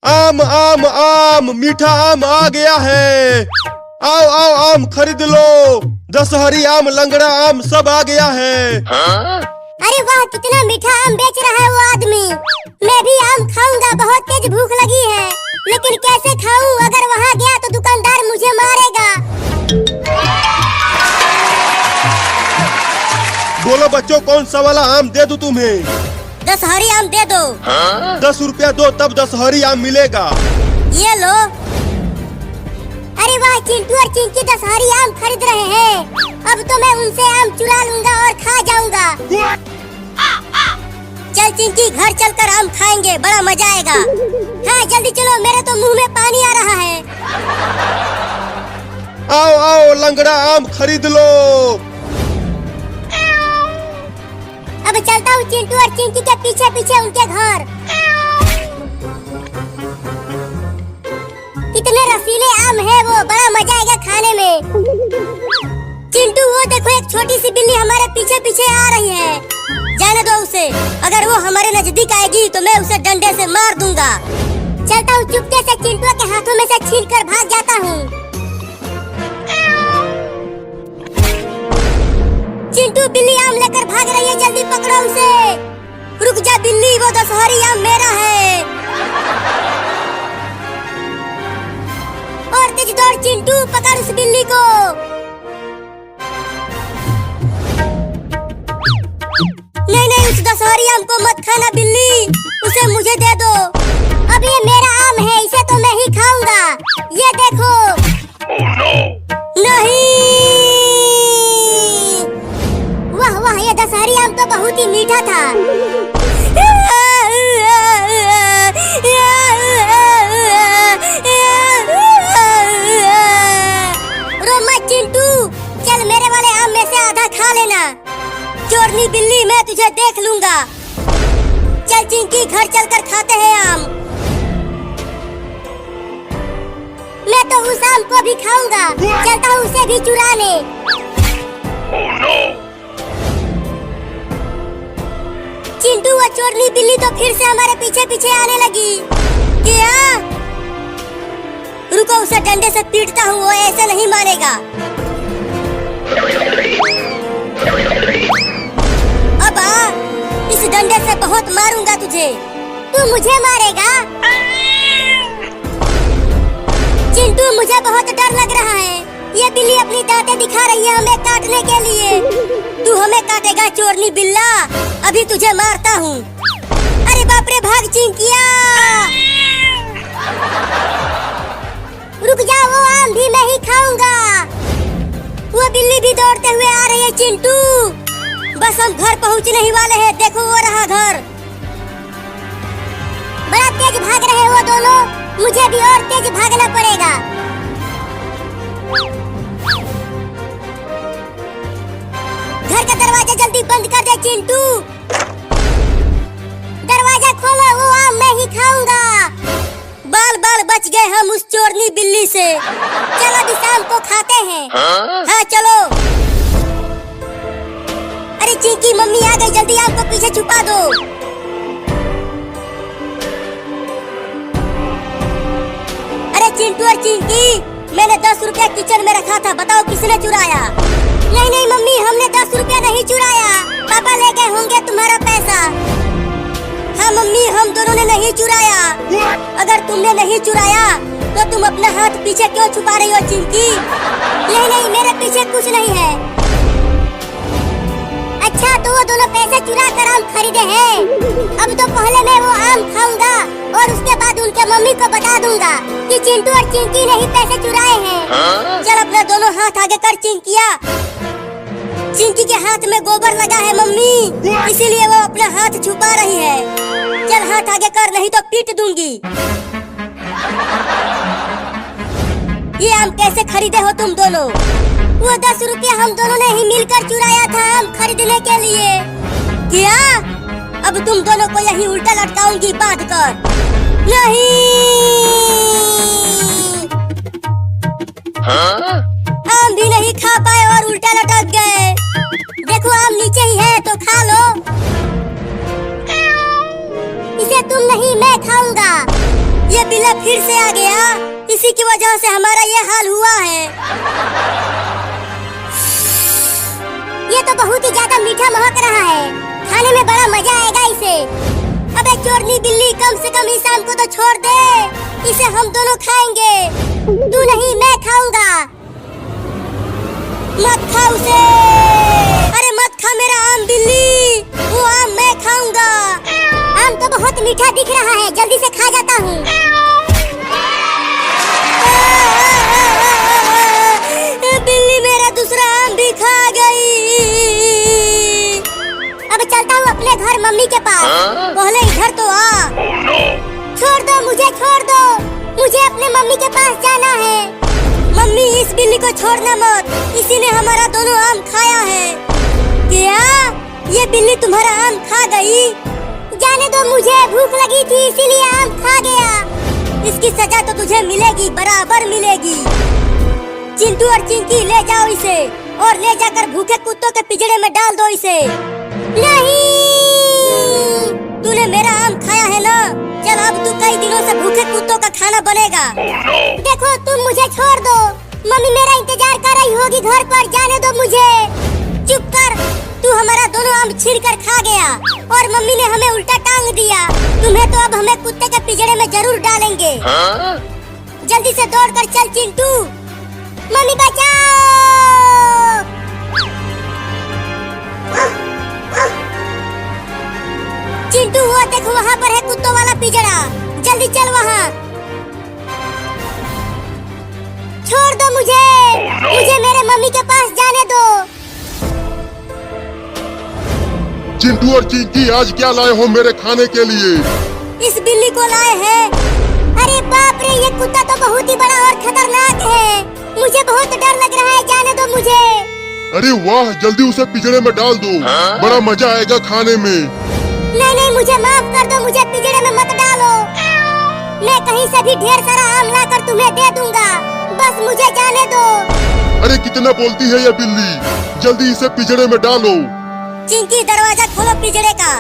आम आम आम मीठा आम आ गया है। आओ आओ आम खरीद लो। दशहरी आम, लंगड़ा आम सब आ गया है। अरे वाह, कितना मीठा आम बेच रहा है वो आदमी। मैं भी आम खाऊंगा, बहुत तेज भूख लगी है। लेकिन कैसे खाऊं? अगर वहाँ गया तो दुकानदार मुझे मारेगा। बोलो बच्चों, कौन सा वाला आम दे दूं तुम्हें? दशहरी आम दे दो। 10 रुपया दो तब दशहरी आम मिलेगा। ये लो। अरे वाह, चिंटू और चिंकी दशहरी आम खरीद रहे हैं। अब तो मैं उनसे आम चुरा लूंगा और खा जाऊंगा। चल चिंकी, घर चलकर आम खाएंगे, बड़ा मजा आएगा। हाँ जल्दी चलो, मेरे तो मुंह में पानी आ रहा है। आओ आओ लंगड़ा आम खरीद लो। अब चलता हूँ चिंटू और चिंकी के पीछे पीछे उनके घर। कितने रसीले आम है वो, बड़ा मजा आएगा खाने में। चिंटू वो देखो, एक छोटी सी बिल्ली हमारे पीछे पीछे आ रही है। जाने दो उसे, अगर वो हमारे नजदीक आएगी तो मैं उसे डंडे से मार दूंगा। चलता हूँ चुपके से, चिंटू के हाथों में से छीनकर भाग जाता हूँ। चिंटू बिल्ली आम लेकर भाग रही है, जल्दी पकड़ो उसे। रुक जा बिल्ली, वो दशहरी आम मेरा है। और तेज दौड़ चिंटू, पकड़ उस बिल्ली को। नहीं नहीं, उस दशहरी आम को मत खाना बिल्ली, उसे मुझे दे दो। अब ये मेरा आम है, इसे तो मैं ही खाऊंगा। ये देखो। Oh, no. नहीं, वाह वाह, ये दशहरी आम तो बहुत ही मीठा था। रो मत चिंटू, चल मेरे वाले आम में से आधा खा लेना। चोरनी बिल्ली, मैं तुझे देख लूंगा। चल चिंकी, घर चलकर खाते हैं आम। मैं तो उस आम को भी खाऊंगा। चलता हूँ उसे भी चुराने। Oh, no. चिंटू, वो चोरनी बिल्ली तो फिर से हमारे पीछे पीछे आने लगी। क्या? रुको, उसे डंडे से पीटता हूँ, वो ऐसे नहीं मारेगा। अब आ, इस डंडे से बहुत मारूंगा तुझे। तू मुझे मारेगा? चिंटू, मुझे बहुत डर लग रहा है। ये बिल्ली अपनी दांतें दिखा रही है हमें काटने के लिए। तू हमें काटेगा चोरनी बिल्ला, अभी तुझे मारता हूँ। अरे बाप रे, भाग चिंकिया। रुक जा, वो आम भी मैं ही खाऊंगा। वो बिल्ली भी दौड़ते हुए आ रही है चिंटू। बस हम घर पहुँचने ही वाले हैं, देखो वो रहा घर। बड़ा तेज भाग रहे हैं वो दोनों, मुझे भी और तेज भागना पड़ेगा। घर का दरवाजा जल्दी बंद कर दे चिंटू। दरवाजा खोलो, वो आम मैं ही खाऊंगा। बाल बाल बच गए हम उस चोरनी बिल्ली से। चलो इस आम को खाते हैं। हाँ चलो। अरे चिंकी, मम्मी आ गई, जल्दी आम को पीछे छुपा दो। अरे चिंटू और चिंकी, मैंने 10 रुपया किचन में रखा था, बताओ किसने चुराया? नहीं नहीं मम्मी, हमने 10 रुपया नहीं चुराया, पापा ले गए होंगे तुम्हारा पैसा। हाँ मम्मी, हम दोनों ने नहीं चुराया। अगर तुमने नहीं चुराया तो तुम अपना हाथ पीछे क्यों छुपा रही हो चिंकी? नहीं नहीं, मेरे पीछे कुछ नहीं है। अच्छा, तो वो दोनों पैसे चुरा कर आम खरीदे हैं। अब तो पहले मैं वो आम खाऊंगा और उसके बाद उनके मम्मी को बता दूंगा कि चिंटू और चिंकी ने ही पैसे चुराए हैं। चल अपना दोनों हाथ आगे कर चिंकिया। चिंकी के हाथ में गोबर लगा है मम्मी, इसीलिए वो अपना हाथ छुपा रही है। चल हाथ आगे कर, नहीं तो पीट दूंगी। ये आम कैसे खरीदे हो तुम दोनों? वो 10 रुपया हम दोनों ने ही मिलकर चुराया था आम खरीदने के लिए। क्या? अब तुम दोनों को यही उल्टा लटकाऊंगी बांध कर। नहीं, आम भी नहीं खा पाए और उल्टा लटक गए। देखो आम नीचे ही है तो खा लो। इसे तुम नहीं, मैं खाऊंगा। ये ये बिल्ला फिर से आ गया, इसी की वजह से हमारा ये हाल हुआ है। ये तो बहुत ही ज्यादा मीठा महक रहा है, खाने में बड़ा मजा आएगा इसे। अबे चोरनी बिल्ली, कम से कम इस आम को तो छोड़ दे, इसे हम दोनों खाएंगे। तू नहीं, मैं खाऊंगा। मत खा उसे, अरे मत खा मेरा आम बिल्ली, वो आम मैं खाऊंगा। आम तो बहुत मीठा दिख रहा है, जल्दी से खा जाता हूँ। बिल्ली मेरा दूसरा आम भी खा गई। अब चलता हूँ अपने घर मम्मी के पास, पहले इधर तो आ। छोड़ दो मुझे, छोड़ दो, मुझे अपने मम्मी के पास जाना है। मम्मी, इस बिल्ली को छोड़ना मत, इसी ने हमारा दोनों आम खाया है। क्या ये बिल्ली तुम्हारा आम खा गई? जाने दो, मुझे भूख लगी थी इसीलिए आम खा गया। इसकी सजा तो तुझे मिलेगी, बराबर मिलेगी। चिंटू और चिंकी, ले जाओ इसे और ले जाकर भूखे कुत्तों के पिंजरे में डाल दो इसे। नहीं, तूने मेरा आम खाया है ना, चल अब तू कई दिनों से भूखे कुत्तों का खाना बनेगा। देखो, तुम मुझे छोड़ दो, मम्मी मेरा इंतजार कर रही होगी घर पर, जाने दो मुझे। चुप कर, तू हमारा दोनों आम छीन कर खा गया और मम्मी ने हमें उल्टा टांग दिया। तुम्हें तो अब हमें कुत्ते के पिंजरे में जरूर डालेंगे। जल्दी से दौड़ कर चल चिंटू। मम्मी बचाओ। चिंटू, वो देखो वहाँ पर है कुत्तों वाला पिंजरा, जल्दी चल वहाँ। छोड़ दो मुझे, मुझे मेरे मम्मी के पास जाने दो। चिंटू और चिंकी, आज क्या लाए हो मेरे खाने के लिए? इस बिल्ली को लाए हैं। अरे बाप रे, ये कुत्ता तो बहुत ही बड़ा और खतरनाक है, मुझे बहुत डर लग रहा है, जाने दो मुझे। अरे वाह, जल्दी उसे पिंजरे में डाल दो, बड़ा मजा आएगा खाने में। नहीं नहीं, मुझे माफ कर दो, मुझे पिंजरे में मत डालो। मैं कहीं से भी ढेर सारा आम लाकर तुम्हें दे दूंगा, बस मुझे जाने दो। अरे कितना बोलती है ये बिल्ली, जल्दी इसे पिंजरे में डालो। चिंकी, दरवाजा खोलो पिंजरे का।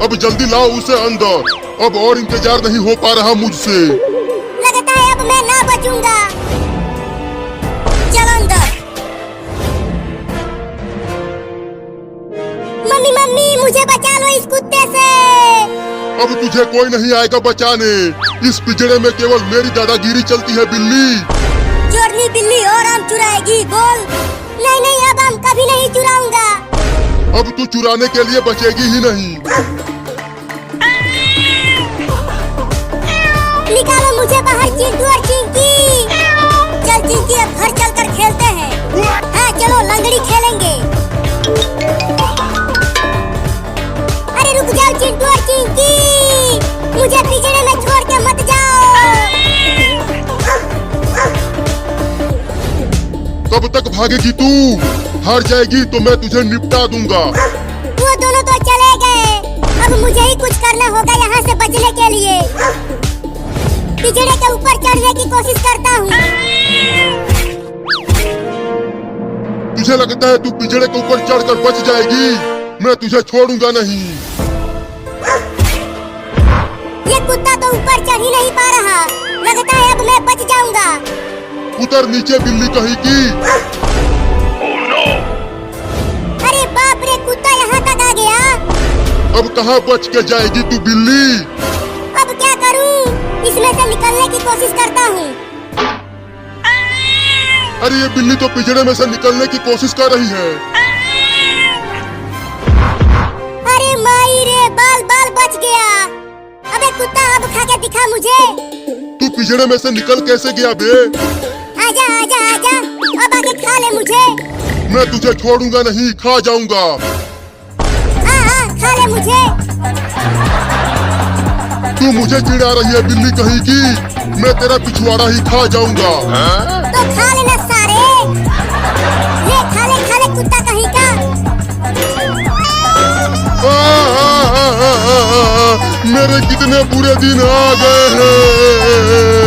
अब जल्दी लाओ उसे अंदर, अब और इंतजार नहीं हो पा रहा मुझसे। लगता है अब मैं ना बचूंगा। चल अंदर। मम्मी मम्मी, मुझे बचा लो इस कुत्ते से। अब तुझे कोई नहीं आएगा बचाने, इस पिंजरे में केवल मेरी दादागिरी चलती है बिल्ली। चोरनी बिल्ली और आम चुराएगी, बोल। नहीं नहीं, अब आम कभी नहीं चुराऊंगा। अब तू चुराने के लिए बचेगी ही नहीं। निकालो मुझे बाहर चिंटू और चिंकी। चल चिंकी, अब घर चलकर खेलते हैं। हाँ चलो, लंगड़ी खेलेंगे। अरे रुक जाओ चिंटू और चिंकी, मुझे पिंजरे में छोड़ के मत जाओ। कब तक भागेगी तू? हार जाएगी तो मैं तुझे निपटा दूंगा। वो दोनों तो चले गए, अब मुझे ही कुछ करना होगा यहाँ से बचने के लिए। पिंजरे के ऊपर चढ़ने की कोशिश करता हूँ। तुझे लगता है तू पिंजरे के ऊपर चढ़कर बच जाएगी? मैं तुझे छोड़ूंगा नहीं। ये कुत्ता तो ऊपर चढ़ ही नहीं पा रहा, लगता है अब मैं बच जाऊंगा। उतर नीचे बिल्ली कहीं की। अरे बाप रे, कुत्ता यहाँ तक आ गया। अब कहाँ बच के जाएगी तू बिल्ली? अब क्या करूं? इसमें से निकलने की कोशिश करता हूँ। अरे ये बिल्ली तो पिंजरे में से निकलने की कोशिश कर रही है। अरे माई रे, बाल बाल बच गया। अबे कुत्ता, अब खा के दिखा मुझे। तू पिंजरे में से निकल कैसे गया बे? आजा आजा आजा, अब आके खा ले मुझे। मैं तुझे छोड़ूंगा नहीं, खा जाऊंगा। हाँ, खा ले मुझे। तू मुझे चिढ़ा रही है बिल्ली कहीं की, मैं तेरा पिछवाड़ा ही खा जाऊंगा। तो खा लेना सारे, ले खा ले कुत्ता कहीं का। मेरे कितने बुरे दिन आ गए हैं।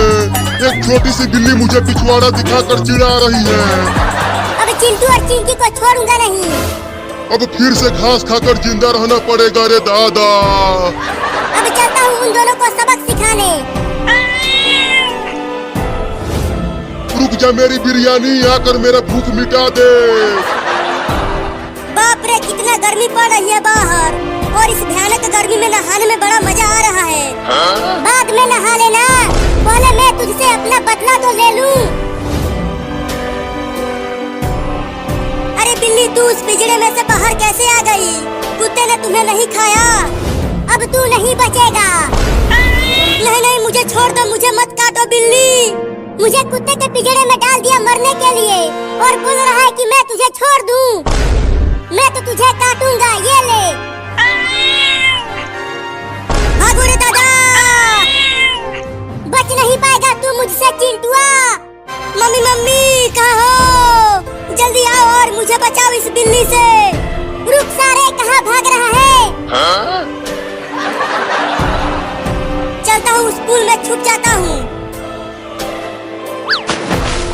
एक छोटी सी बिल्ली मुझे पिछवाड़ा दिखाकर चिढ़ा रही है। अब चिंटू और चिंकी को छोड़ूंगा नहीं। अब फिर से घास खाकर जिंदा रहना पड़ेगा रे दादा। अब चलता हूँ उन दोनों को सबक सिखाने। रुक जा मेरी बिरयानी, आकर मेरा भूख मिटा दे। बाप रे, कितना गर्मी पड़ रही है बाहर, और इस भयानक गर्मी में नहाने में बड़ा मजा आ रहा है। बाद में नहा लेना, पहले मैं तुझसे अपना बदला तो ले लूं। अरे बिल्ली, तू उस पिंजरे में से बाहर कैसे आ गई? कुत्ते ने तुम्हें नहीं खाया, अब तू नहीं बचेगा। नहीं नहीं, मुझे छोड़ दो, मुझे मत काटो बिल्ली। मुझे कुत्ते के पिंजरे में डाल दिया मरने के लिए, और बोल रहा है कि मैं तुझे छोड़ दूं। मैं तो तुझे काटूंगा, ये ले। भागो रे दादा, बच नहीं पाएगा तू मुझसे चिंटुआ। मम्मी मम्मी, कहाँ हो? जल्दी आओ और मुझे बचाओ इस बिल्ली से। रुक सारे, कहाँ भाग रहा है? चलता हूँ, उस पूल में छुप जाता हूँ।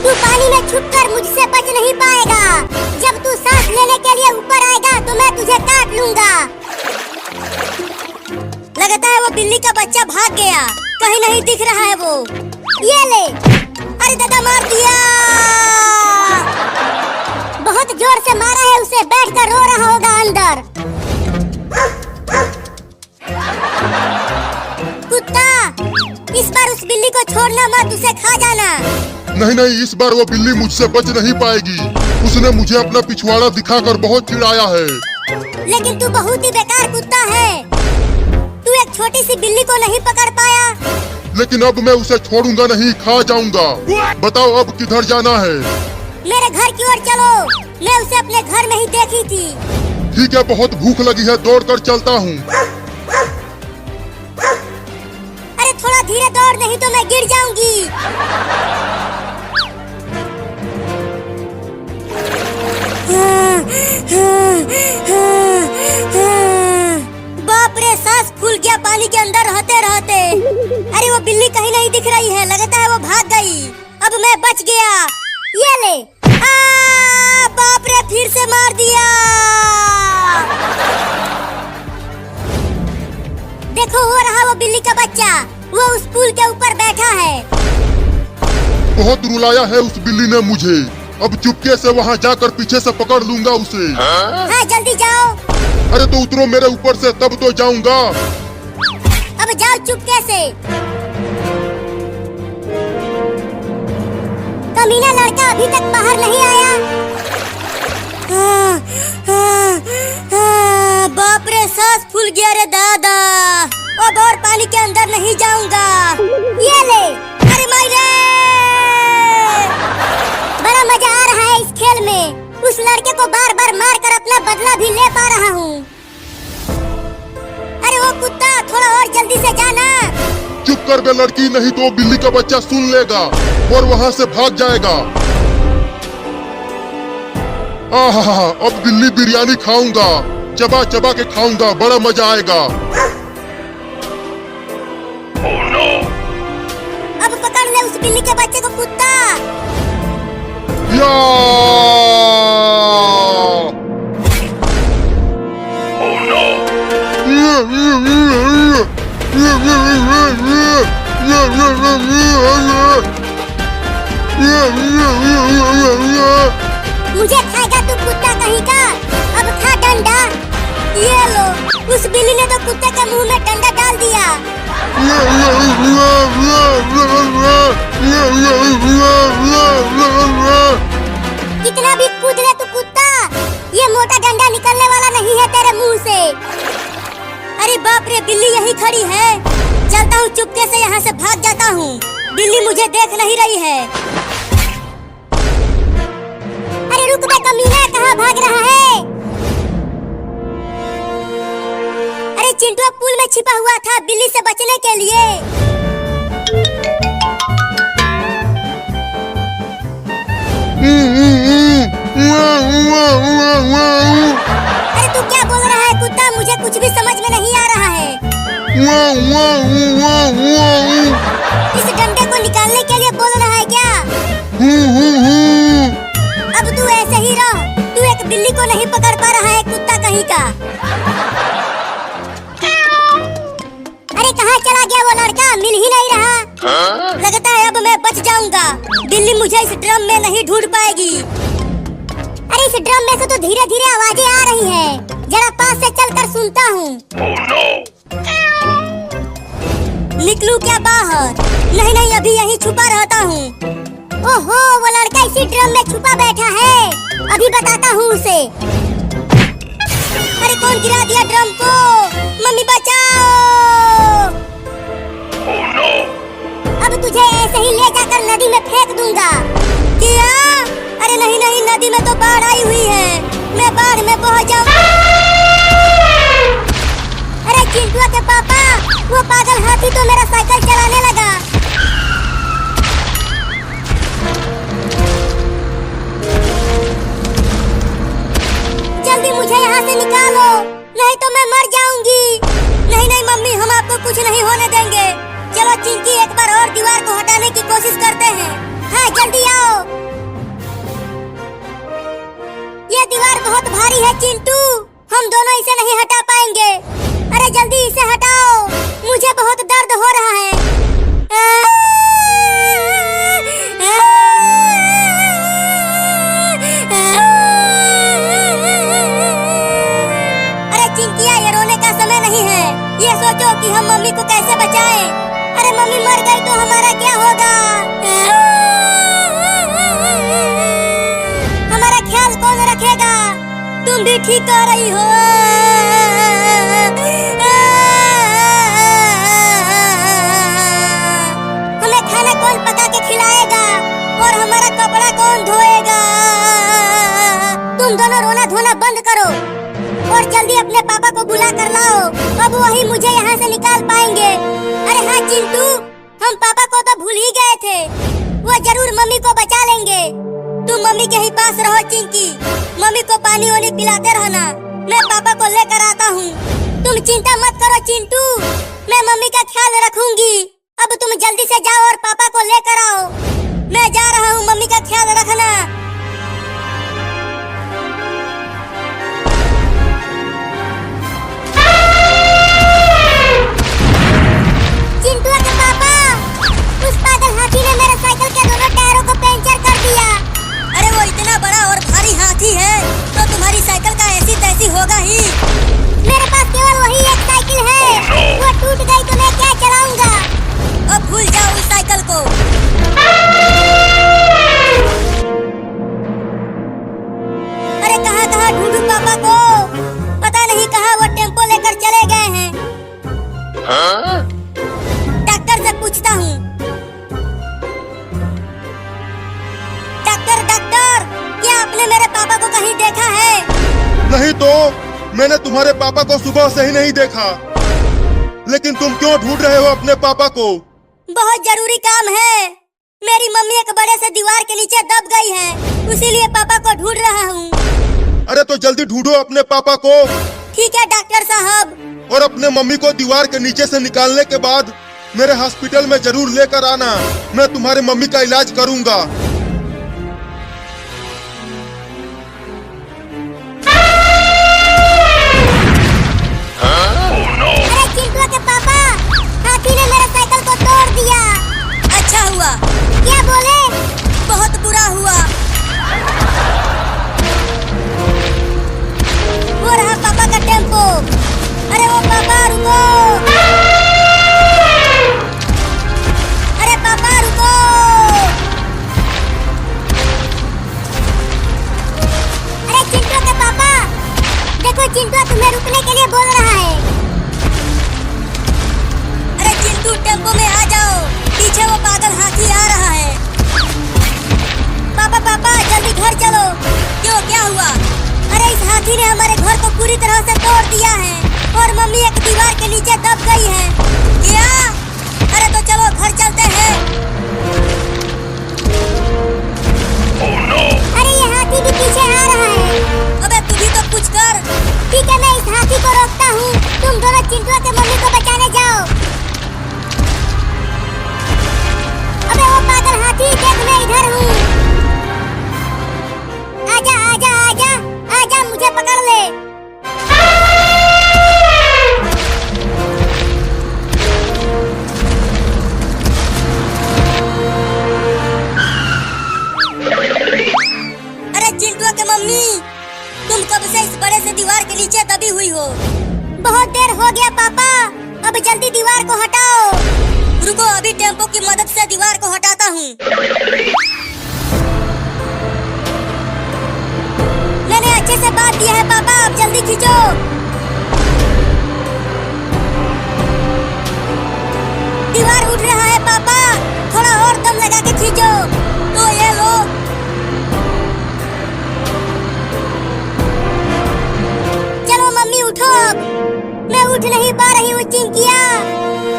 तू पानी में छुपकर मुझसे बच नहीं पाएगा। जब तू सांस लेने के लिए ऊपर आएगा तो मैं तुझे काट लूंगा। लगता है वो बिल्ली का बच्चा भाग गया, कहीं नहीं दिख रहा है वो। ये ले। अरे दादा, मार दिया, बहुत जोर से मारा है उसे, बैठकर रो रहा होगा अंदर। कुत्ता, इस बार उस बिल्ली को छोड़ना मत, उसे खा जाना। नहीं नहीं, इस बार वो बिल्ली मुझसे बच नहीं पाएगी। उसने मुझे अपना पिछवाड़ा दिखाकर बहुत चिढ़ाया है। लेकिन तू बहुत ही बेकार कुत्ता है, तू एक छोटी सी बिल्ली को नहीं पकड़ पाया। लेकिन अब मैं उसे छोड़ूंगा नहीं, खा जाऊंगा। बताओ अब किधर जाना है? मेरे घर की ओर चलो, मैं उसे अपने घर में ही देखी थी। ठीक है, बहुत भूख लगी है, दौड़कर चलता हूँ। अरे थोड़ा धीरे दौड़, नहीं तो मैं गिर जाऊंगी। बाप रे, सांस फूल गया पानी के अंदर रहते रहते। अरे वो बिल्ली कहीं नहीं दिख रही है, लगता है वो भाग गई। अब मैं बच गया। ये ले। बाप रे, फिर से मार दिया। देखो, हो रहा वो बिल्ली का बच्चा, वो उस पुल के ऊपर बैठा है। बहुत रुलाया है उस बिल्ली ने मुझे। अब चुपके से वहाँ जाकर पीछे से पकड़ लूंगा उसे। हाँ, जल्दी जाओ। अरे तो उतरो मेरे ऊपर से, तब तो जाऊंगा। अब जाओ चुपके से। कमीना लड़का अभी तक बाहर नहीं आया। बाप रे, सांस फूल गया रे दादा। अब और पानी के अंदर नहीं जाऊंगा। ये ले। अरे मायरे, बड़ा मजा आ रहा है इस खेल में। उस लड़के को बार बार मार कर अपना बदला भी ले पा रहा हूँ। अरे वो कुत्ता, थोड़ा और जल्दी से जाना। चुप कर बे लड़की, नहीं तो बिल्ली का बच्चा सुन लेगा और वहाँ से भाग जाएगा। आहा, अब बिल्ली बिरयानी खाऊंगा, चबा चबा के खाऊंगा, बड़ा मजा आएगा। Oh no! अब पकड़ ले उस बिल्ली के बच्चे को कुत्ता। या! Oh no! मुझे खाएगा तू कुत्ता कहीं का? अब खा डंडा। ये लो, उस बिल्ली ने तो कुत्ते के मुंह में डंडा डाल दिया। कितना भी कूद ले तू कुत्ता, ये मोटा डंडा निकलने वाला नहीं है तेरे मुंह से। अरे बाप रे, बिल्ली यही खड़ी है। चलता हूँ, चुपके से यहाँ से भाग जाता हूँ। बिल्ली मुझे देख नहीं रही है। अरे रुक बे कमीना, कहाँ भाग रहा है? अरे चिंटू पुल में छिपा हुआ था बिल्ली से बचने के लिए। अरे तू क्या बोल रहा है कुत्ता? मुझे कुछ भी समझ में नहीं आ रहा है। इस डंडे को निकालने के लिए बोल रहा है क्या? अब तू ऐसे ही रह, तू एक बिल्ली को नहीं पकड़ पा रहा है कुत्ता कहीं का। लड़का मिल ही नहीं रहा। लगता है अब मैं बच जाऊंगा। बिल्ली मुझे इस ड्रम में नहीं ढूंढ पाएगी। अरे इस ड्रम में से तो धीरे धीरे आवाजें आ रही हैं। जरा पास से चलकर सुनता हूँ। Oh no! निकलूं क्या बाहर? नहीं नहीं, अभी यहीं छुपा रहता हूँ। ओहो, वो लड़का इसी ड्रम में छुपा बैठा है। अभी बताता हूँ उसे। अरे कौन गिरा दिया ड्रम को? मम्मी बचाओ! Oh no! अब तुझे ऐसे ही ले जाकर नदी में फेंक दूंगा। क्या? अरे नहीं नहीं, नदी में तो बाढ़ आई हुई है। मैं बाढ़ में बह जाऊंगा। अरे चिंटुआ के पापा, वो पागल हाथी तो मेरा साइकिल चलाने लगा। जल्दी मुझे यहाँ से निकालो, नहीं तो मैं मर जाऊंगी। नहीं नहीं मम्मी, हम आपको कुछ नहीं होने देंगे। चलो चिंकी, एक बार और दीवार को हटाने की कोशिश करते हैं। हाँ जल्दी आओ। ये दीवार बहुत भारी है चिंटू, हम दोनों इसे नहीं हटा पाएंगे। अरे जल्दी इसे हटाओ, मुझे बहुत दर्द हो रहा है। अरे चिंकिया, ये रोने का समय नहीं है। ये सोचो कि हम मम्मी को कैसे बचाएं। अरे मम्मी मर गई तो हमारा क्या होगा? हमारा ख्याल कौन रखेगा? तुम भी ठीक कह रही हो। हमें खाना कौन पका के खिलाएगा और हमारा कपड़ा कौन धोएगा? तुम दोनों रोना धोना बंद करो और जल्दी अपने पापा को बुला कर लाओ। अब वही मुझे यहाँ से निकाल पाएंगे। अरे हाँ चिंटू, हम पापा को तो भूल ही गए थे। वो जरूर मम्मी को बचा लेंगे। तुम मम्मी के ही पास रहो चिंकी, मम्मी को पानी वानी पिलाते रहना। मैं पापा को लेकर आता हूँ। तुम चिंता मत करो चिंटू, मैं मम्मी का ख्याल रखूंगी। अब तुम जल्दी से जाओ और पापा को लेकर आओ। मैं जा रहा हूँ, मम्मी का ख्याल रखना। चिंटू के पापा, उस पागल हाथी ने मेरे साइकिल के दोनों टायरों को पंचर कर दिया। अरे वो इतना बड़ा और भारी हाथी है तो तुम्हारी साइकिल का ऐसी तैसी होगा ही। मेरे पास केवल वही एक साइकिल है, वो टूट गई तो मैं क्या चलाऊंगा? अब भूल जाओ उस साइकिल को। अरे कहाँ कहाँ ढूंढूं पापा को? पता नहीं कहाँ वो टेम्पो लेकर चले गए हैं। डॉक्टर से पूछता हूँ। डॉक्टर, क्या आपने मेरे पापा को कहीं देखा है? नहीं तो मैंने तुम्हारे पापा को सुबह से ही नहीं देखा। लेकिन तुम क्यों ढूंढ रहे हो अपने पापा को? बहुत जरूरी काम है। मेरी मम्मी एक बड़े से दीवार के नीचे दब गई है, इसीलिए पापा को ढूंढ रहा हूँ। अरे तो जल्दी ढूंढो अपने पापा को। ठीक है डॉक्टर साहब। और अपने मम्मी को दीवार के नीचे से निकालने के बाद मेरे हॉस्पिटल में जरूर लेकर आना। मैं तुम्हारे मम्मी का इलाज करूंगा। अरे चिंटू के पापा, हाथी ने मेरे साइकिल को तोड़ दिया। अच्छा हुआ। क्या बोले? बहुत बुरा हुआ। वो रहा पापा का टेम्पो। अरे वो पापा रुको। अरे पापा रुको। अरे चिंटू के पापा, देखो चिंटू तुम्हें रुकने के लिए बोल रहा है। अरे चिंटू टेम्पो में आ जाओ, पीछे वो पागल हाथी आ रहा है। पापा जल्दी घर चलो। क्यों, क्या हुआ? अरे इस हाथी ने हमारे घर को पूरी तरह से तोड़ दिया है और मम्मी एक दीवार के नीचे दब गई है। क्या? अरे तो चलो घर चलते हैं। Oh no! अरे ये हाथी भी पीछे आ रहा है। अबे तू भी तो कुछ कर। ठीक है, मैं इस हाथी को रोकता हूँ। तुम दोनों चिंटू के मम्मी को बचाने जाओ। अबे वो पागल हाथी, देख मैं इधर हूँ। आजा आजा आजा आजा, मुझे पकड़ ले। को हटाओ। रुको, अभी टेम्पो की मदद से दीवार को हटाता हूँ। मैंने अच्छे से बात दिया है पापा, आप जल्दी खींचो। दीवार उठ रहा है पापा, थोड़ा और दम लगा के खींचो। तो ये लो। चलो मम्मी उठो अब। मैं उठ नहीं पा रही हूँ चिंकिया,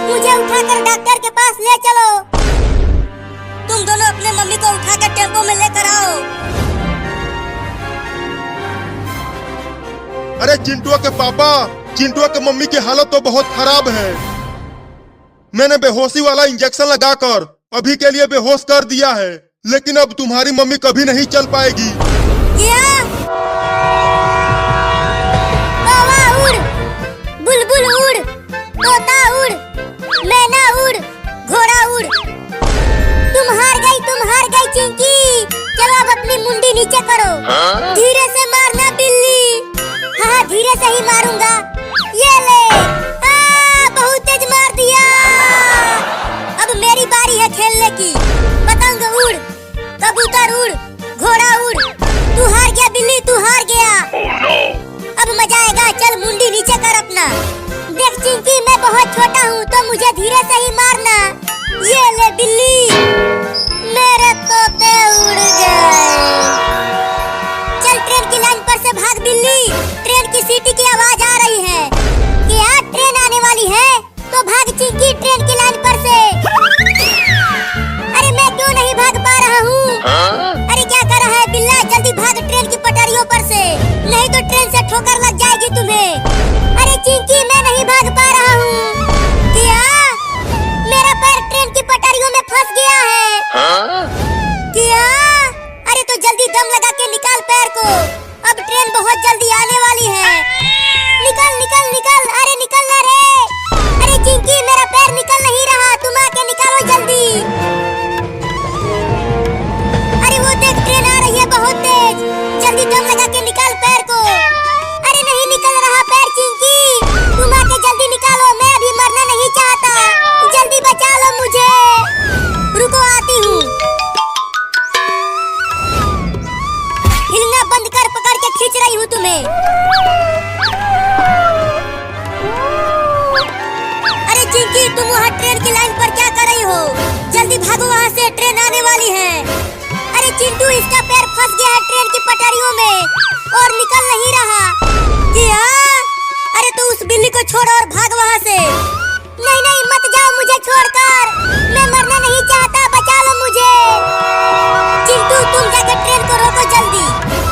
मुझे उठाकर डॉक्टर के पास ले चलो। तुम दोनों अपने मम्मी को उठाकर टेम्पो में लेकर आओ। अरे चिंटुआ के पापा, चिंटुआ के मम्मी की हालत तो बहुत खराब है। मैंने बेहोशी वाला इंजेक्शन लगाकर अभी के लिए बेहोश कर दिया है, लेकिन अब तुम्हारी मम्मी कभी नहीं चल पाएगी। क्या? कौवा उड़, बुलबुल उड़, तोता उड़, मैना उड़, घोड़ा उड़। तुम हार गई चिंकी। चलो अब अपनी मुंडी नीचे करो। धीरे से मारना बिल्ली। हाँ, धीरे से ही मारूंगा। ये ले। बहुत तेज मार दिया। अब मेरी बारी है खेलने की। पतंग उड़, कबूतर उड़, घोड़ा उड़। तू हार गया बिल्ली, तू हार गया। Oh no! अब मजा आएगा। चल मुंडी नीचे कर अपना। देख चिंकी, मैं बहुत छोटा हूँ तो मुझे धीरे से ही मारना। ये ले बिल्ली, मेरे तोते उड़ गए। चल ट्रेन की लाइन पर से भाग बिल्ली। ट्रेन की सीटी की आवाज आ रही है। क्या ट्रेन आने वाली है? तो भाग चिंकी ट्रेन की लाइन पर से। अरे मैं क्यों नहीं भाग पा रहा हूँ? अरे क्या कर रहा है बिल्ला? जल्दी भाग ट्रेन की पटरियों पर से, नहीं तो ट्रेन से ठोकर लग जाएगी तुम्हें। अरे चिंकी, मैं नहीं भाग पा रहा हूँ। क्या? मेरा पैर ट्रेन की पटरियों में फंस गया है। क्या? अरे तो जल्दी दम लगा के निकाल पैर को, अब ट्रेन बहुत जल्दी आने वाली है। निकल निकल निकल, अरे निकल ना रे। अरे चिंकी, मेरा पैर निकल नहीं रहा, तुम आके निकालो जल्दी। अरे वो देख, ट्रेन आ रही है बहुत तेज। जल्दी दम लगा के निकाल पैर को। अरे नहीं निकल रहा पैर चिंकी, तुम आके जल्दी निकालो। मैं अभी मरना नहीं चाहता, जल्दी बचा लो मुझे। रुको, आती हूँ। हिलना बंद कर, पकड़ के खींच रही हूँ तुम्हें। अरे चिंकी, तुम वहाँ ट्रेन की लाइन पर क्या कर रही हो? जल्दी भागो, वहाँ से ट्रेन आने वाली है। अरे चिंटू, इसका पैर फंस गया है ट्रेन की पटरियों में और निकल नहीं रहा। क्या? अरे तो उस बिल्ली को छोड़ और भाग वहाँ से। नहीं नहीं, मत जाओ मुझे छोड़कर, मैं मरना नहीं चाहता, बचा लो मुझे। चिंटू, तुम जाके ट्रेन को रोको जल्दी,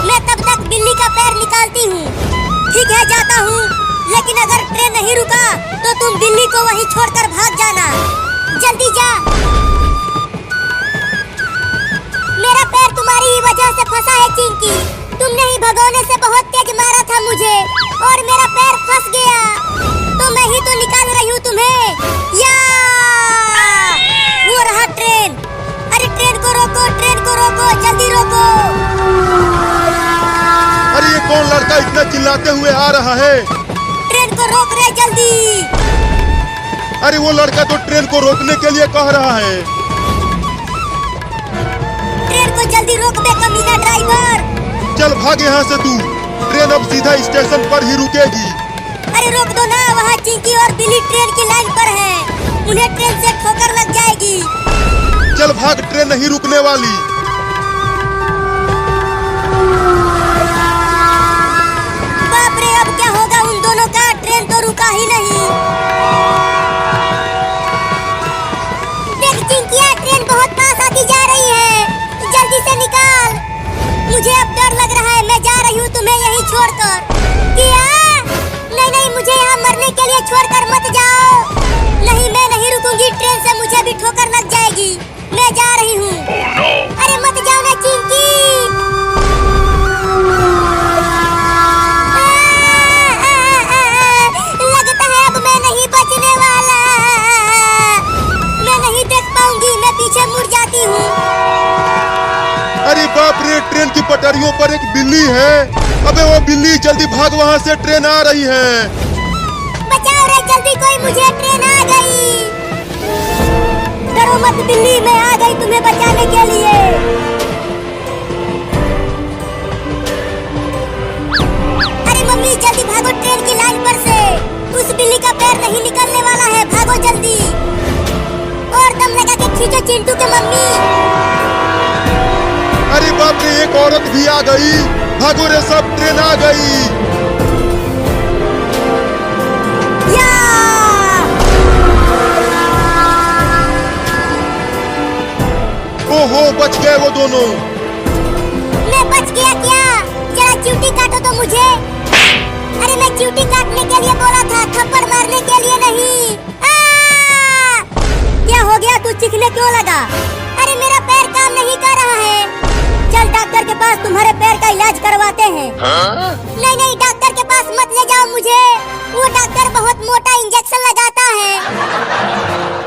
मैं तब तक बिल्ली का पैर निकालती हूँ। ठीक है, जाता हूँ, लेकिन अगर ट्रेन नहीं रुका तो तुम बिल्ली को वहीं छोड़कर भाग जाना। जल्दी जा। मेरा पैर तुम्हारी ही वजह से फंसा है चिंकी। तुमने ही भगोने से बहुत तेज मारा था मुझे और मेरा पैर फंस गया, तो मैं ही तो निकाल रही हूँ तुम्हें। या वो रहा ट्रेन। अरे ट्रेन को रोको, ट्रेन को रोको, जल्दी रोको। अरे ये कौन लड़का इतना चिल्लाते हुए आ रहा है? ट्रेन को रोक रे जल्दी। अरे वो लड़का तो ट्रेन को रोकने के लिए कह रहा है। ट्रेन को जल्दी रोक बे कमीना ड्राइवर। चल भाग यहाँ से तू, ट्रेन अब सीधा स्टेशन पर ही रुकेगी। अरे रोक दो ना, वहाँ चिंकी और बिल्ली ट्रेन की लाइन पर हैं, उन्हें ट्रेन से ठोकर लग जाएगी। चल भाग, ट्रेन नहीं रुकने वाली। बाप रे, अब क्या होगा उन दोनों का? ट्रेन तो रुका ही नहीं। देख चिंकिया, ट्रेन बहुत पास आती जा रही है, जल्दी से निकाल। मुझे अब डर लग रहा है, मैं जा रही हूँ तुम्हें यहीं छोड़कर। क्या? नहीं नहीं, मुझे यहाँ मरने के लिए छोड़कर मत जाओ। नहीं, मैं नहीं रुकूंगी, ट्रेन से मुझे भी ठोकर लग जाएगी। मैं जा रही हूँ। Oh no! अरे मत जाओ ना चिंकी। लगता है अब मैं नहीं बचने वाला। मैं नहीं देख पाऊंगी, मैं पीछे मुड़ जाती हूँ। अरे बाप रे, ट्रेन की पटरियों पर एक बिल्ली है। अबे वो बिल्ली, जल्दी भाग, वहाँ से ट्रेन आ रही है। बचाओ अरे जल्दी कोई, मुझे ट्रेन आ गई। डरो मत बिल्ली, मैं आ गई तुम्हें बचाने के लिए। अरे मम्मी जल्दी भागो ट्रेन की लाइन पर से, उस बिल्ली का पैर नहीं निकलने वाला है, भागो जल्दी। और दम लगा के खींचो चिंटू के मम्मी। अरे बाप रे, एक औरत भी आ गई। भागो रे सब, ट्रेन आ गई। या! ओहो, बच गए वो दोनों। मैं बच गया क्या? जरा चींटी काटो तो मुझे। अरे मैं चींटी काटने के लिए बोला था, थप्पड़ मारने के लिए नहीं। क्या हो गया, तू चीखने क्यों लगा? अरे मेरा पैर काम नहीं कर रहा है। चल डॉक्टर के पास, तुम्हारे पैर का इलाज करवाते हैं। नहीं नहीं, डॉक्टर के पास मत ले जाओ मुझे, वो डॉक्टर बहुत मोटा इंजेक्शन लगाता है।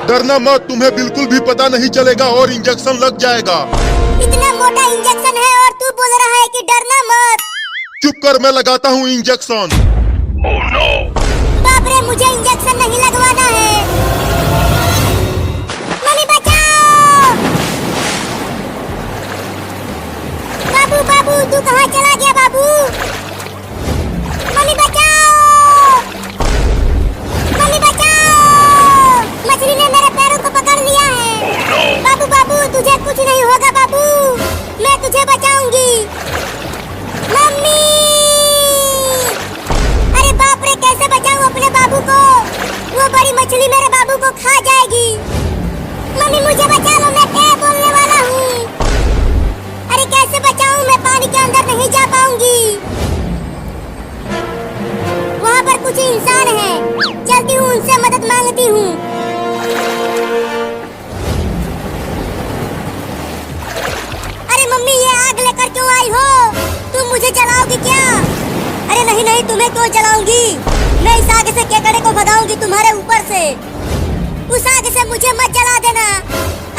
डरना मत, तुम्हें बिल्कुल भी पता नहीं चलेगा और इंजेक्शन लग जाएगा। इतना मोटा इंजेक्शन है और तू बोल रहा है कि डरना मत। चुप कर, मैं लगाता हूँ इंजेक्शन। Oh no! बाप रे, मुझे इंजेक्शन नहीं लगवाना है। मम्मी बचाओ! बाबू बाबू, तू कहाँ चला गया बाबू? मम्मी बचाओ! मम्मी बचाओ! मछली ने मेरे पैरों को पकड़ लिया है। बाबू बाबू, तुझे कुछ नहीं होगा बाबू, मैं तुझे बचाऊंगी। मम्मी! अरे बाप रे, कैसे बचाऊं अपने बाबू को? वो बड़ी मछली मेरे बाबू को खा जाएगी। मम्मी मुझे बचा लो, मैं क्या बोलने वाला हूँ। अरे कैसे बचाऊं, मैं पानी के अंदर नहीं जा पाऊंगी। वहाँ पर कुछ इंसान है, चलती हूँ उनसे मदद मांगती हूँ। अरे मम्मी, ये आग लेकर क्यों आई हो? तुम मुझे जलाओगी क्या? अरे नहीं नहीं, तुम्हें क्यों जलाऊंगी? मैं इस आग से केकड़े को भगाऊंगी तुम्हारे ऊपर से। उस आग से मुझे मत जला देना।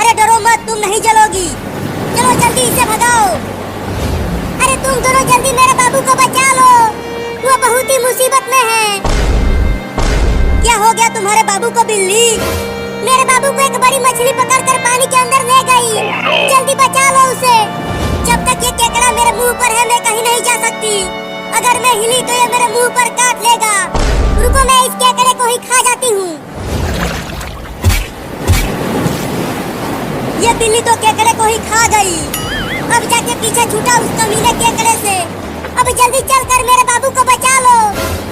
अरे डरो मत, तुम नहीं जलोगी। चलो जल्दी इसे भगाओ। अरे तुम दोनों जल्दी मेरे बाबू को बचा लो, वो बहुत ही मुसीबत में है। क्या हो गया तुम्हारे बाबू को बिल्ली? मेरे बाबू को एक बड़ी मछली पकड़कर पानी के अंदर ले गई। जल्दी बचा लो उसे। जब तक ये केकड़ा मेरे मुंह पर है, मैं कहीं नहीं जा सकती। अगर मैं हिली तो ये मेरे मुंह पर काट लेगा। रुको, मैं इस केकड़े को ही खा जाती हूँ। ये बिल्ली तो केकड़े को ही खा गई। अब जाके पीछे छूटा उस कमीने केकड़े से। अब जल्दी चलकर मेरे बाबू को बचा लो,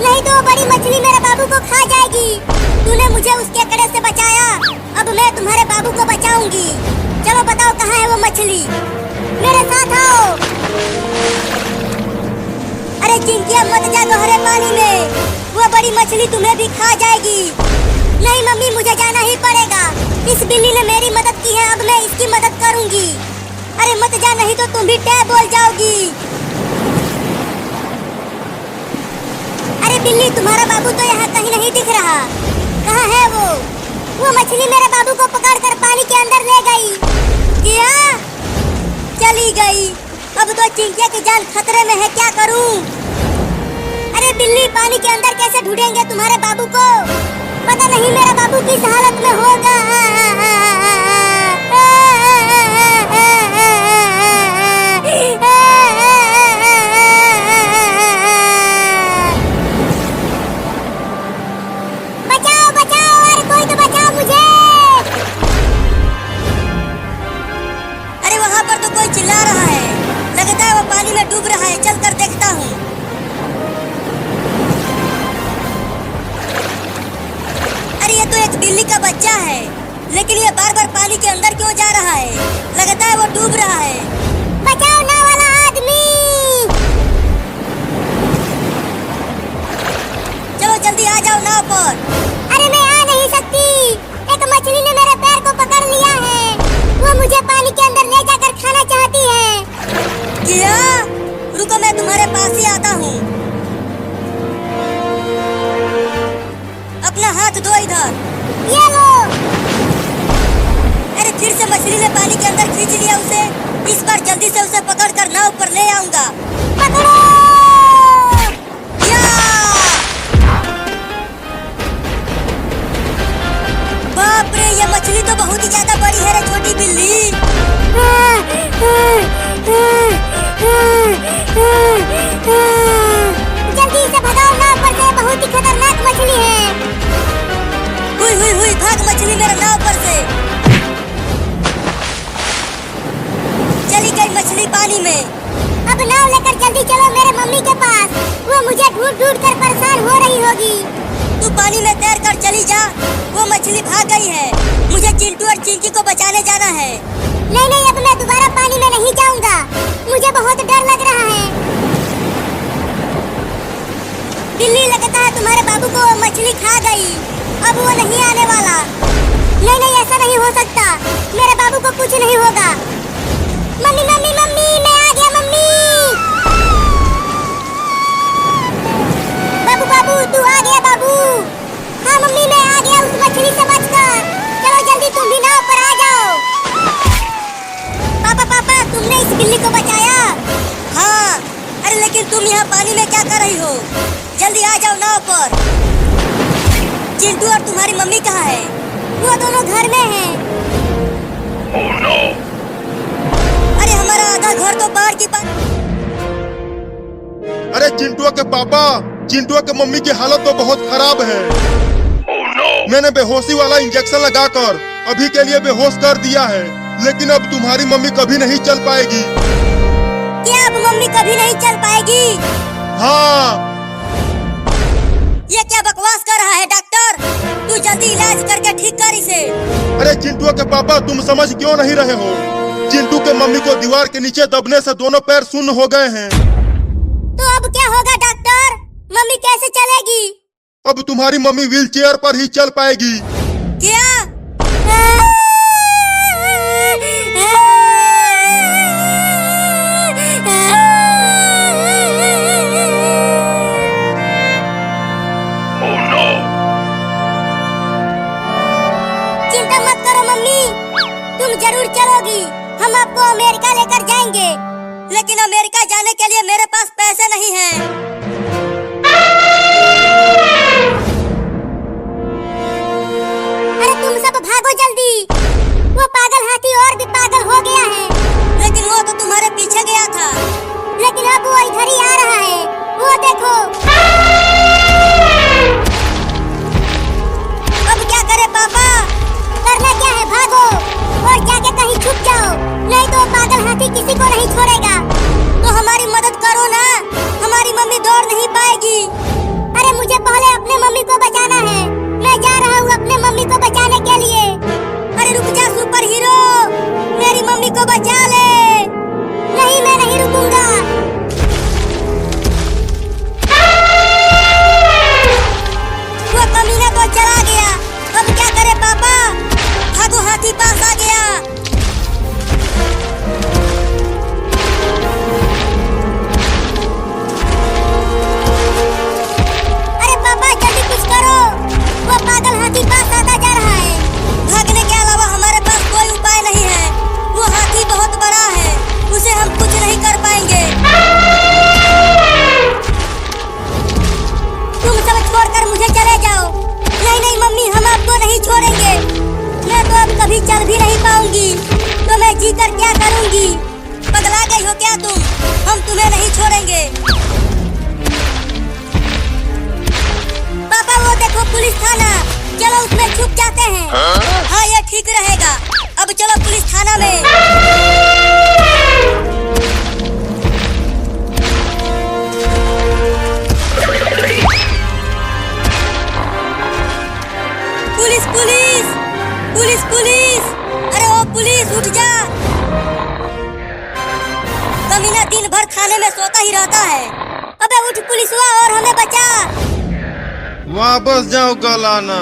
नहीं तो वो बड़ी मछली मेरे बाबू को खा जाएगी। तूने मुझे उस केकड़े से बचाया, अब मैं तुम्हारे बाबू को बचाऊंगी। चलो बताओ कहाँ है वो मछली, मेरे साथ आओ। अरे चिंकिया, मत जा गहरे पानी में, वो बड़ी मछली तुम्हें भी खा जाएगी। नहीं मम्मी, मुझे जाना ही पड़ेगा। इस बिल्ली ने मेरी मदद की है, अब मैं इसकी मदद करूंगी। अरे मत जा, नहीं तो तुम भी टै बोल जाओगी। अरे बिल्ली, तुम्हारा बाबू तो यहाँ कहीं नहीं दिख रहा। कहाँ है वो? वो मछली मेरे बाबू को पकड़कर पानी के अंदर ले गई। क्या? चली गई। अब तो चिंकिया की जान खतरे में है, क्या करूं? अरे बिल्ली, पानी के अंदर कैसे ढूंढेंगे तुम्हारे बाबू को? पता नहीं मेरा बाबू किस हालत में होगा। बचाओ बचाओ, अरे कोई तो बचाओ मुझे। अरे वहाँ पर तो कोई चिल्ला रहा है, लगता है वो पानी में डूब रहा है। चल कर देखता हूँ। अरे ये तो एक बिल्ली का बच्चा है, लेकिन ये बार बार पानी के अंदर क्यों जा रहा है? लगता है वो डूब रहा है। बचाओ नाव वाला आदमी। चलो जल्दी आ जाओ नाव पर। अरे मैं आ नहीं सकती, एक मछली ने मेरे पैर को पकड़ लिया है। वो मुझे पानी के अंदर ले जाकर खाना चाहती है। क्या? रुको, मैं तुम्हारे पास ही आता हूँ। अपना हाथ दो इधर। ये लो। अरे फिर से मछली ने पानी के अंदर खींच लिया उसे। इस बार जल्दी से उसे पकड़कर नाव पर ले आऊंगा। पकड़ो! या! मछली मेरे नाव पर से। चली गई मछली पानी में। अब नाव लेकर जल्दी चलो मेरे मम्मी के पास, वो मुझे ढूंढ ढूंढ कर परेशान हो रही होगी। तू पानी में तैर कर चली जा, वो मछली भाग गई है। मुझे चिंटू और चिंकी को बचाने जाना है। नहीं नहीं, अब मैं दोबारा पानी में नहीं जाऊंगा, मुझे बहुत डर लग रहा है। बिल्ली, लगता है तुम्हारे बाबू को मछली खा गई, अब वो नहीं आने वाला। नहीं नहीं, ऐसा नहीं हो सकता, मेरे बाबू को कुछ नहीं होगा। मम्मी मम्मी मम्मी, मैं आ गया मम्मी। बाबू बाबू, तू आ गया बाबू। हाँ मम्मी, मैं आ गया उस मछली से बचकर। चलो जल्दी तुम भी नाव पर आ जाओ। पापा पापा, तुमने इस बिल्ली को बचाया? हाँ। अरे लेकिन तुम यहाँ पानी में क्या कर रही हो? जल्दी आ जाओ नाव पर। चिंटू और तुम्हारी मम्मी कहाँ है? वो दोनों घर में हैं। Oh no! अरे हमारा आधा घर तो बाढ़ की अरे चिंटुआ के पापा, चिंटुआ के मम्मी की हालत तो बहुत खराब है। Oh no! मैंने बेहोशी वाला इंजेक्शन लगाकर अभी के लिए बेहोश कर दिया है, लेकिन अब तुम्हारी मम्मी कभी नहीं चल पाएगी। क्या अब मम्मी कभी नहीं चल पाएगी? हाँ। ये क्या बकवास कर रहा है डॉक्टर? तू जल्दी इलाज करके ठीक कर इसे। अरे चिंटुआ के पापा, तुम समझ क्यों नहीं रहे हो? चिंटू के मम्मी को दीवार के नीचे दबने से दोनों पैर शून्य हो गए हैं। तो अब क्या होगा डॉक्टर? मम्मी कैसे चलेगी? अब तुम्हारी मम्मी व्हील चेयर पर ही चल पाएगी। क्या? Oh no! चिंता मत करो मम्मी, तुम जरूर चलोगी। हम आपको अमेरिका लेकर जाएंगे, लेकिन अमेरिका जाने के लिए मेरे पास पैसे नहीं हैं। अरे तुम सब भागो जल्दी, वो पागल हाथी और भी पागल हो गया है। लेकिन वो तो तुम्हारे पीछे गया था। लेकिन अब वो इधर ही आ रहा है, वो देखो। अब क्या करे पापा? करना क्या है, भागो और जाके कहीं छुप जाओ, नहीं तो पागल हाथी किसी को नहीं छोड़ेगा। तो हमारी मदद करो ना, हमारी मम्मी दौड़ नहीं पाएगी। अरे मुझे पहले अपने मम्मी को बचाना है, मैं जा रहा हूँ अपने मम्मी को बचाने के लिए। अरे रुक जा सुपर हीरो, मेरी मम्मी को बचा ले। नहीं, मैं नहीं रुकूंगा। वो कमीना तो चला गया, अब क्या करे पापा? भागो, हाथी पास आ गया। अरे पापा जल्दी कुछ करो, वो पागल हाथी पास आता जा रहा है। भागने के अलावा हमारे पास कोई उपाय नहीं है। वो हाथी बहुत बड़ा है, उसे हम कुछ नहीं कर पाएंगे। तुम सब छोड़कर मुझे चले जाओ। नहीं नहीं मम्मी, हम आपको नहीं छोड़ेंगे। मैं तो अब कभी चल भी नहीं पाऊंगी, तो मैं जीकर क्या करूंगी? पगला गई हो क्या तुम? हम तुम्हें नहीं छोड़ेंगे। पापा वो देखो पुलिस थाना, चलो उसमें छुप जाते हैं। हाँ ये ठीक रहेगा, अब चलो पुलिस थाना में। पुलिस पुलिस पुलिस पुलिस, अरे ओ पुलिस उठ जा। कमीना दिन भर खाने में सोता ही रहता है। अबे उठ पुलिसवा और हमें बचा। वापस जाओ कल आना,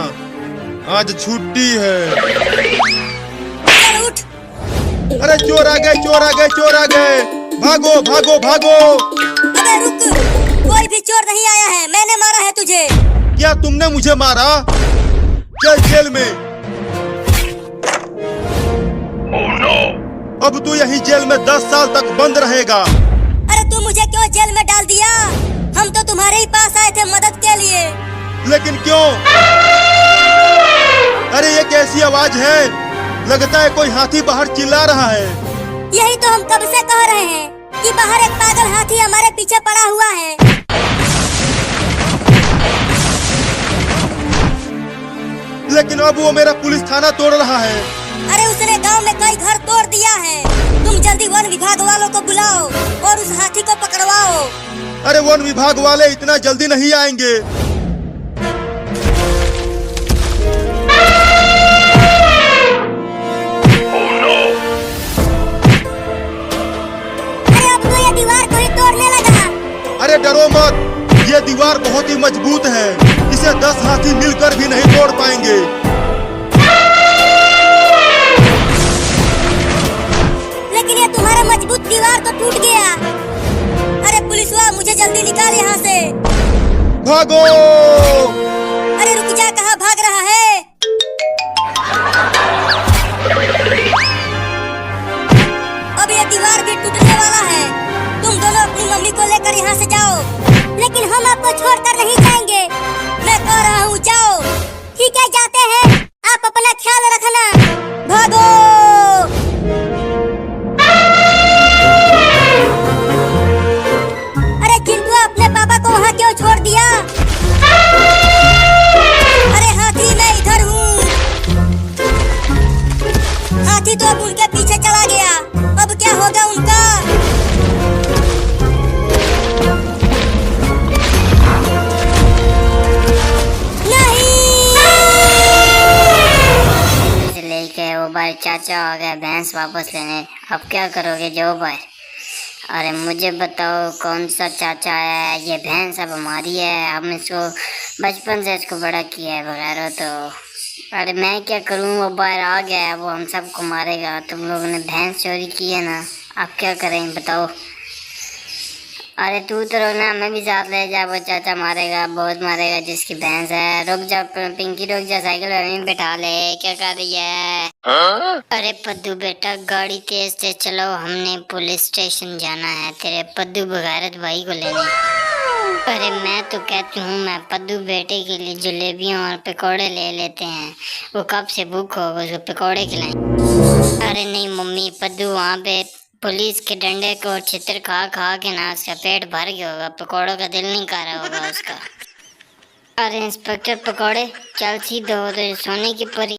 आज छुट्टी है। चल उठ। अरे चोर आ गए, चोर आ गए, चोर आ गए, भागो भागो भागो। अबे रुक, कोई भी चोर नहीं आया है, मैंने मारा है तुझे। क्या तुमने मुझे मारा? चल जेल में। Oh no! अब तू यही जेल में 10 साल तक बंद रहेगा। अरे तू मुझे क्यों जेल में डाल दिया? हम तो तुम्हारे ही पास आए थे मदद के लिए। लेकिन क्यों? अरे ये कैसी आवाज है? लगता है कोई हाथी बाहर चिल्ला रहा है। यही तो हम कब से कह रहे हैं कि बाहर एक पागल हाथी हमारे पीछे पड़ा हुआ है। लेकिन अब वो मेरा पुलिस थाना तोड़ रहा है। अरे उसने गांव में कई घर तोड़ दिया है। तुम जल्दी वन विभाग वालों को बुलाओ और उस हाथी को पकड़वाओ। अरे वन विभाग वाले इतना जल्दी नहीं आएंगे। Oh no! अरे अब तो ये दीवार को ही तोड़ने लगा। अरे डरो मत, ये दीवार बहुत ही मजबूत है, इसे 10 हाथी मिलकर भी नहीं तोड़ पाएंगे। लेकिन ये तुम्हारा मजबूत दीवार तो टूट गया। अरे पुलिस वाला मुझे जल्दी निकाल यहाँ से। भागो! अरे रुक जा, कहाँ भाग रहा है? अब ये दीवार भी टूटने वाला है। तुम दोनों अपनी मम्मी को लेकर यहाँ से जाओ। लेकिन हम आपको छोड़कर नहीं जाएंगे। मैं कह रहा हूँ जाओ। ठीक है, जाते हैं। आप अपना ख्याल रखना। भागो! अरे चिंटू, अपने पापा को वहाँ क्यों छोड़ दिया? अरे हाथी, मैं इधर हूँ। हाथी तो अब उनके पीछे चला गया। अब क्या होगा उनका? लेके वो भाई चाचा आ गए भैंस वापस लेने। अब क्या करोगे जो भाई? अरे मुझे बताओ कौन सा चाचा है? ये भैंस अब हमारी है। हमने इसको बचपन से इसको बड़ा किया है वगैरह। तो अरे मैं क्या करूँ, वो बाहर आ गया है, वो हम सबको मारेगा। तुम लोगों ने भैंस चोरी की है ना, अब क्या करें बताओ? अरे तू तो रोना, मैं भी साथ ले जा। वो चाचा मारेगा, बहुत मारेगा जिसकी भैंस है। रुक जा पिंकी, रुक जा, साइकिल में बैठा ले। क्या कर रही है? अरे पद्दू बेटा, गाड़ी तेज से चलो, हमने पुलिस स्टेशन जाना है तेरे पद्दू बगैरत भाई को लेने। अरे मैं तो कहती हूँ मैं पद्दू बेटे के लिए जलेबियाँ और पकौड़े ले लेते हैं। वो कब से भूख होगा, उसको पकौड़े खिलाएं। अरे नहीं मम्मी, पद्दू वहाँ पे पुलिस के डंडे को छितर खा खा के ना उसका पेट भर गया होगा, पकौड़ों का दिल नहीं कर रहा होगा उसका। अरे इंस्पेक्टर पकौड़े, चल सीधे हो तो सोने की परी।